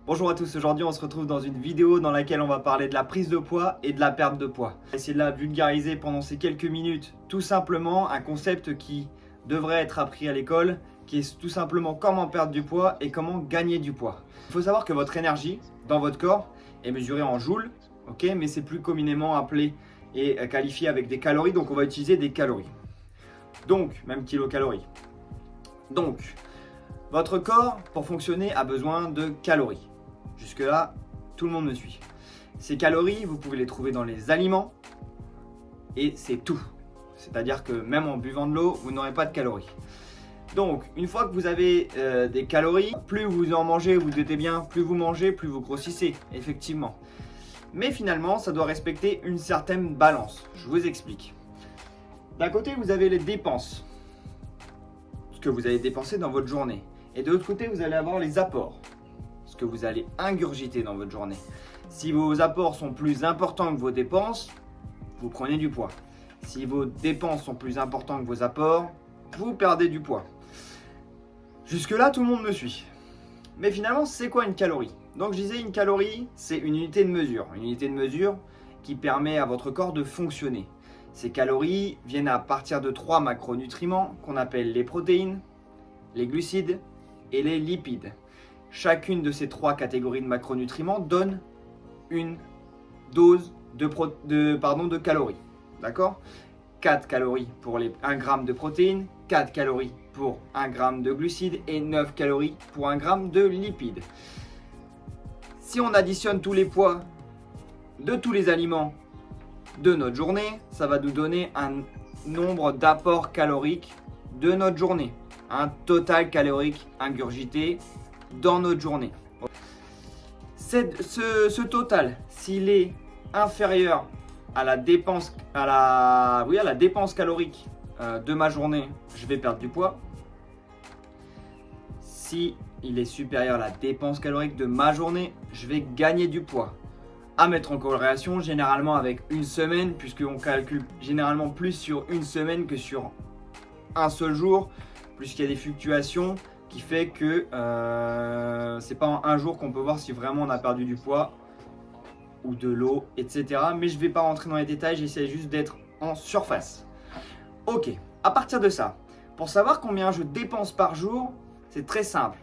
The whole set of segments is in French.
Bonjour à tous, aujourd'hui on se retrouve dans une vidéo dans laquelle on va parler de la prise de poids et de la perte de poids. On va essayer de la vulgariser pendant ces quelques minutes, tout simplement un concept qui devrait être appris à l'école, qui est tout simplement comment perdre du poids et comment gagner du poids. Il faut savoir que votre énergie dans votre corps est mesurée en joules, mais c'est plus communément appelé et qualifié avec des calories, donc on va utiliser des calories. Donc, même kilocalories. Donc, votre corps, pour fonctionner, a besoin de calories. Jusque-là, tout le monde me suit. Ces calories, vous pouvez les trouver dans les aliments et c'est tout. C'est-à-dire que même en buvant de l'eau, vous n'aurez pas de calories. Donc, une fois que vous avez des calories, plus vous en mangez, vous doutez bien, plus vous mangez, plus vous grossissez, effectivement. Mais finalement, ça doit respecter une certaine balance. Je vous explique. D'un côté, vous avez les dépenses, ce que vous allez dépenser dans votre journée. Et de l'autre côté, vous allez avoir les apports, ce que vous allez ingurgiter dans votre journée. Si vos apports sont plus importants que vos dépenses, vous prenez du poids. Si vos dépenses sont plus importantes que vos apports, vous perdez du poids. Jusque-là, tout le monde me suit. Mais finalement, c'est quoi une calorie? Donc je disais, une calorie, c'est une unité de mesure. Une unité de mesure qui permet à votre corps de fonctionner. Ces calories viennent à partir de 3 macronutriments qu'on appelle les protéines, les glucides et les lipides. Chacune de ces 3 catégories de macronutriments donne une dose de calories. D'accord? 4 calories pour les 1 g de protéines, 4 calories pour 1 g de glucides et 9 calories pour 1 g de lipides. Si on additionne tous les poids de tous les aliments de notre journée, ça va nous donner un nombre d'apports caloriques de notre journée. Un total calorique ingurgité dans notre journée. Ce total, s'il est inférieur à la dépense, à la dépense calorique de ma journée, je vais perdre du poids. Si il est supérieur à la dépense calorique de ma journée, je vais gagner du poids. À mettre en corrélation généralement avec une semaine, puisqu'on calcule généralement plus sur une semaine que sur un seul jour, puisqu'il y a des fluctuations qui fait que c'est pas en un jour qu'on peut voir si vraiment on a perdu du poids ou de l'eau, etc. Mais je vais pas rentrer dans les détails, j'essaie juste d'être en surface. Ok, à partir de ça, pour savoir combien je dépense par jour, c'est très simple.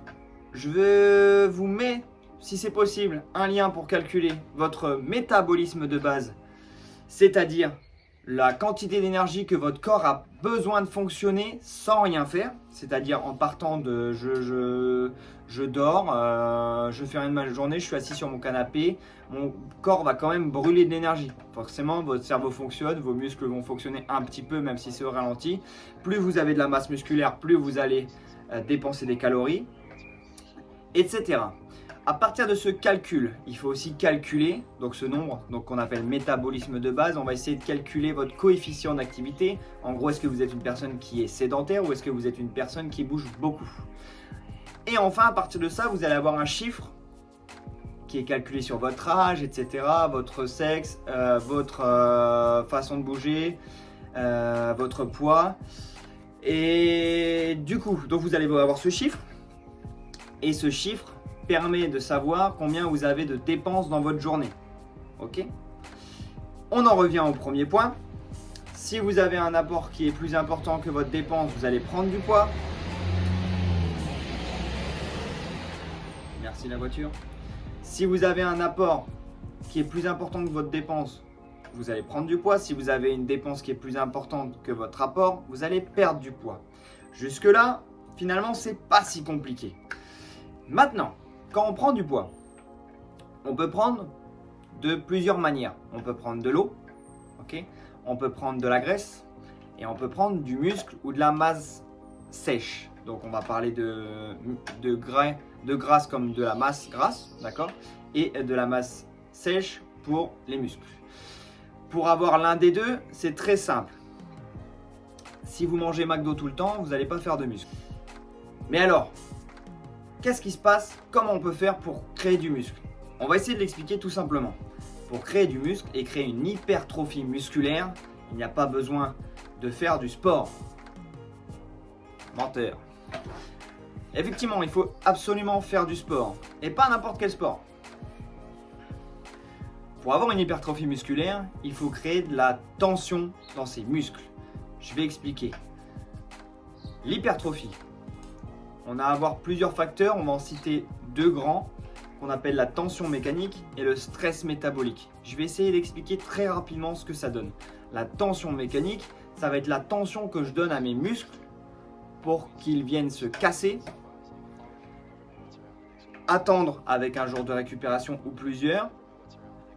Je vous mets, si c'est possible, un lien pour calculer votre métabolisme de base, c'est-à-dire la quantité d'énergie que votre corps a besoin de fonctionner sans rien faire, c'est-à-dire en partant de je dors, je fais rien de ma journée, je suis assis sur mon canapé, mon corps va quand même brûler de l'énergie. Forcément, votre cerveau fonctionne, vos muscles vont fonctionner un petit peu, même si c'est au ralenti. Plus vous avez de la masse musculaire, plus vous allez dépenser des calories, etc. À partir de ce calcul, il faut aussi calculer donc ce nombre qu'on appelle métabolisme de base. On va essayer de calculer votre coefficient d'activité. En gros, est-ce que vous êtes une personne qui est sédentaire ou est-ce que vous êtes une personne qui bouge beaucoup? Et enfin, à partir de ça, vous allez avoir un chiffre qui est calculé sur votre âge, etc., votre sexe, votre façon de bouger, votre poids. Et du coup, donc vous allez avoir ce chiffre. Et ce chiffre permet de savoir combien vous avez de dépenses dans votre journée. Ok? On en revient au premier point. Si vous avez un apport qui est plus important que votre dépense, vous allez prendre du poids. Merci la voiture. Si vous avez un apport qui est plus important que votre dépense, vous allez prendre du poids. Si vous avez une dépense qui est plus importante que votre apport, vous allez perdre du poids. Jusque-là, finalement, c'est pas si compliqué. Maintenant, quand on prend du poids, on peut prendre de plusieurs manières. On peut prendre de l'eau, on peut prendre de la graisse et on peut prendre du muscle ou de la masse sèche. Donc on va parler de graisse comme de la masse grasse, d'accord, et de la masse sèche pour les muscles. Pour avoir l'un des deux, c'est très simple. Si vous mangez McDo tout le temps, vous n'allez pas faire de muscle. Mais alors, qu'est-ce qui se passe? Comment on peut faire pour créer du muscle? On va essayer de l'expliquer tout simplement. Pour créer du muscle et créer une hypertrophie musculaire, il n'y a pas besoin de faire du sport. Menteur. Effectivement, il faut absolument faire du sport, et pas n'importe quel sport. Pour avoir une hypertrophie musculaire, il faut créer de la tension dans ses muscles. Je vais expliquer. L'hypertrophie, on a à voir plusieurs facteurs, on va en citer deux grands, qu'on appelle la tension mécanique et le stress métabolique. Je vais essayer d'expliquer très rapidement ce que ça donne. La tension mécanique, ça va être la tension que je donne à mes muscles pour qu'ils viennent se casser, attendre avec un jour de récupération ou plusieurs,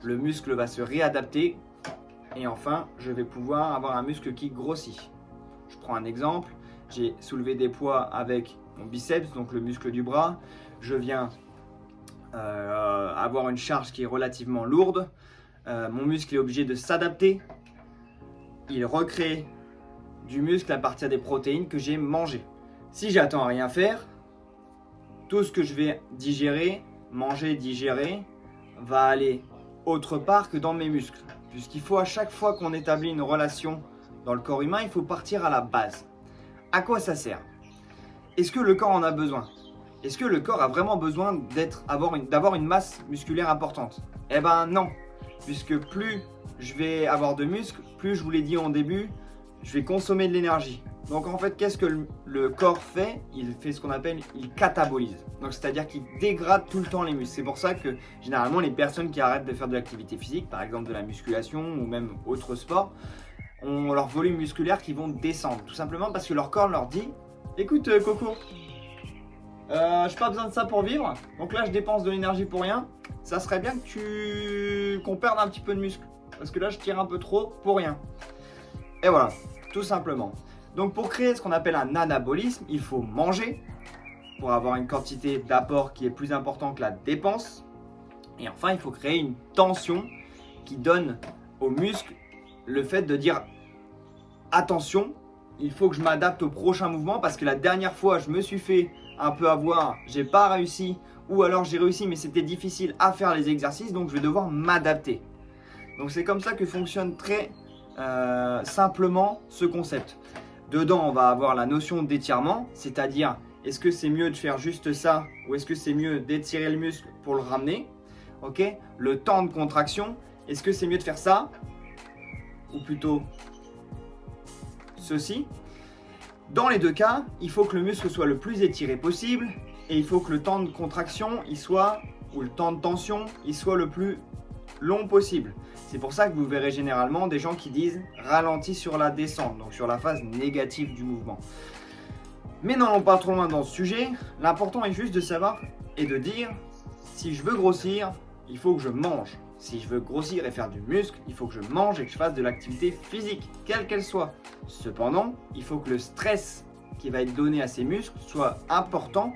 le muscle va se réadapter et enfin je vais pouvoir avoir un muscle qui grossit. Je prends un exemple, j'ai soulevé des poids avec mon biceps, donc le muscle du bras, je viens avoir une charge qui est relativement lourde, mon muscle est obligé de s'adapter, il recrée du muscle à partir des protéines que j'ai mangées. Si j'attends à rien faire, tout ce que je vais digérer, manger, digérer, va aller autre part que dans mes muscles. Puisqu'il faut à chaque fois qu'on établit une relation dans le corps humain, il faut partir à la base. À quoi ça sert? Est-ce que le corps en a besoin? Est-ce que le corps a vraiment besoin d'avoir une masse musculaire importante? Eh ben non, puisque plus je vais avoir de muscles, plus je vous l'ai dit en début, je vais consommer de l'énergie. Donc en fait, qu'est-ce que le corps fait? Il fait ce qu'on appelle, il catabolise. Donc c'est-à-dire qu'il dégrade tout le temps les muscles. C'est pour ça que généralement les personnes qui arrêtent de faire de l'activité physique, par exemple de la musculation ou même autre sport, ont leur volume musculaire qui vont descendre. Tout simplement parce que leur corps leur dit, écoute Coco, je n'ai pas besoin de ça pour vivre, donc là je dépense de l'énergie pour rien, ça serait bien qu'on perde un petit peu de muscle, parce que là je tire un peu trop pour rien. Et voilà, tout simplement. Donc pour créer ce qu'on appelle un anabolisme, il faut manger, pour avoir une quantité d'apport qui est plus importante que la dépense. Et enfin, il faut créer une tension qui donne aux muscles le fait de dire attention, il faut que je m'adapte au prochain mouvement parce que la dernière fois je me suis fait un peu avoir, j'ai pas réussi ou alors j'ai réussi mais c'était difficile à faire les exercices, donc je vais devoir m'adapter. Donc c'est comme ça que fonctionne très simplement ce concept. Dedans on va avoir la notion d'étirement, c'est-à-dire est-ce que c'est mieux de faire juste ça ou est-ce que c'est mieux d'étirer le muscle pour le ramener? Ok. Le temps de contraction, est-ce que c'est mieux de faire ça ou plutôt ceci? Dans les deux cas, il faut que le muscle soit le plus étiré possible et il faut que le temps de contraction ou le temps de tension il soit le plus long possible. C'est pour ça que vous verrez généralement des gens qui disent ralenti sur la descente, donc sur la phase négative du mouvement. Mais n'allons pas trop loin dans ce sujet, l'important est juste de savoir et de dire si je veux grossir, il faut que je mange. Si je veux grossir et faire du muscle, il faut que je mange et que je fasse de l'activité physique, quelle qu'elle soit. Cependant, il faut que le stress qui va être donné à ces muscles soit important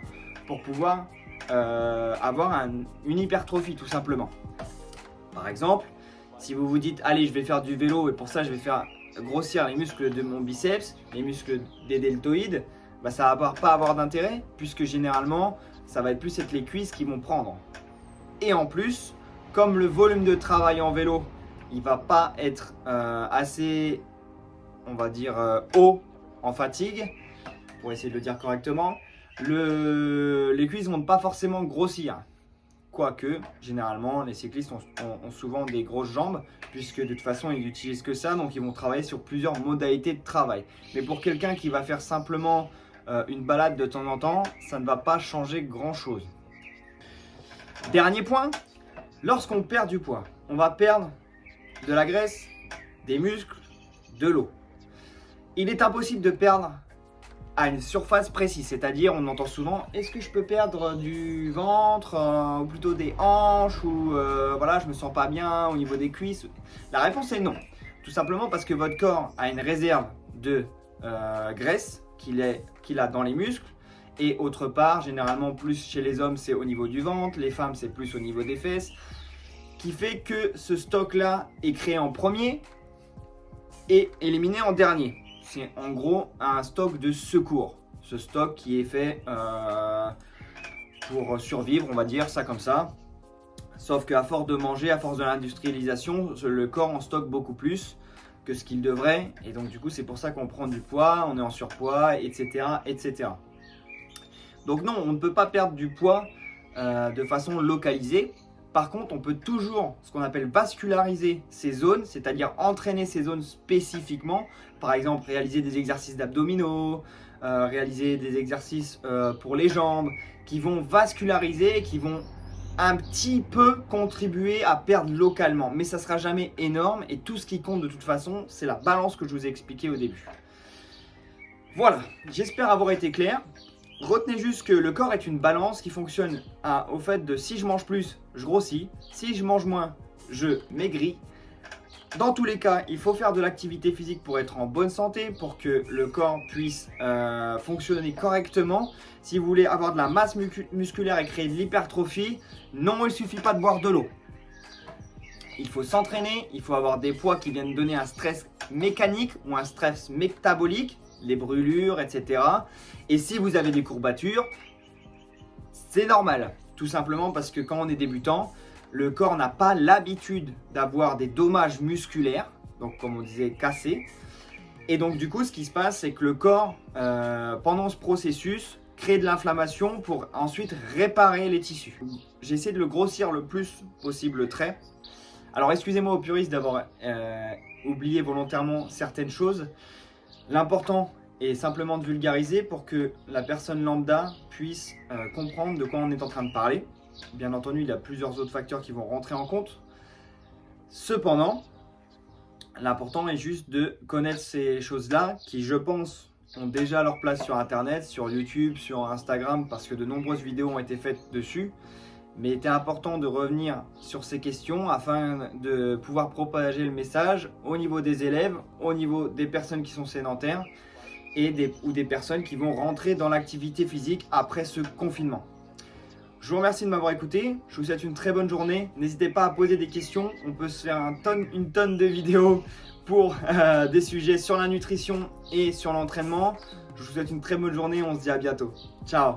pour pouvoir avoir une hypertrophie tout simplement. Par exemple, si vous vous dites allez je vais faire du vélo et pour ça je vais faire grossir les muscles de mon biceps, les muscles des deltoïdes, bah, ça va pas avoir d'intérêt puisque généralement ça va plus être les cuisses qui vont prendre. Et en plus, comme le volume de travail en vélo, il va pas être assez, on va dire, haut en fatigue, pour essayer de le dire correctement, les cuisses vont pas forcément grossir. Quoique, généralement, les cyclistes ont souvent des grosses jambes, puisque de toute façon, ils n'utilisent que ça, donc ils vont travailler sur plusieurs modalités de travail. Mais pour quelqu'un qui va faire simplement une balade de temps en temps, ça ne va pas changer grand-chose. Dernier point, lorsqu'on perd du poids, on va perdre de la graisse, des muscles, de l'eau. Il est impossible de perdre à une surface précise, c'est-à-dire on entend souvent est-ce que je peux perdre du ventre ou plutôt des hanches ou voilà je me sens pas bien au niveau des cuisses. La réponse est non, tout simplement parce que votre corps a une réserve de graisse qu'il a dans les muscles et autre part généralement plus chez les hommes c'est au niveau du ventre, les femmes c'est plus au niveau des fesses, qui fait que ce stock là est créé en premier et éliminé en dernier. C'est en gros un stock de secours. Ce stock qui est fait pour survivre, on va dire ça comme ça. Sauf qu'à force de manger, à force de l'industrialisation, le corps en stocke beaucoup plus que ce qu'il devrait. Et donc du coup, c'est pour ça qu'on prend du poids, on est en surpoids, etc., etc. Donc non, on ne peut pas perdre du poids de façon localisée. Par contre, on peut toujours ce qu'on appelle vasculariser ces zones, c'est-à-dire entraîner ces zones spécifiquement. Par exemple, réaliser des exercices d'abdominaux, réaliser des exercices pour les jambes, qui vont vasculariser, qui vont un petit peu contribuer à perdre localement. Mais ça ne sera jamais énorme et tout ce qui compte de toute façon, c'est la balance que je vous ai expliqué au début. Voilà, j'espère avoir été clair. Retenez juste que le corps est une balance qui fonctionne au fait de si je mange plus, je grossis, si je mange moins, je maigris. Dans tous les cas, il faut faire de l'activité physique pour être en bonne santé, pour que le corps puisse fonctionner correctement. Si vous voulez avoir de la masse musculaire et créer de l'hypertrophie, non, il ne suffit pas de boire de l'eau. Il faut s'entraîner, il faut avoir des poids qui viennent donner un stress mécanique ou un stress métabolique, les brûlures, etc. Et si vous avez des courbatures, c'est normal. Tout simplement parce que quand on est débutant, le corps n'a pas l'habitude d'avoir des dommages musculaires, donc comme on disait cassés. Et donc du coup, ce qui se passe, c'est que le corps, pendant ce processus, crée de l'inflammation pour ensuite réparer les tissus. J'essaie de le grossir le plus possible le trait. Alors excusez-moi aux puristes d'avoir oublié volontairement certaines choses. L'important est simplement de vulgariser pour que la personne lambda puisse comprendre de quoi on est en train de parler. Bien entendu, il y a plusieurs autres facteurs qui vont rentrer en compte. Cependant, l'important est juste de connaître ces choses-là qui, je pense, ont déjà leur place sur Internet, sur YouTube, sur Instagram, parce que de nombreuses vidéos ont été faites dessus. Mais il était important de revenir sur ces questions afin de pouvoir propager le message au niveau des élèves, au niveau des personnes qui sont sédentaires ou des personnes qui vont rentrer dans l'activité physique après ce confinement. Je vous remercie de m'avoir écouté, je vous souhaite une très bonne journée. N'hésitez pas à poser des questions, on peut se faire une tonne de vidéos pour des sujets sur la nutrition et sur l'entraînement. Je vous souhaite une très bonne journée, on se dit à bientôt. Ciao.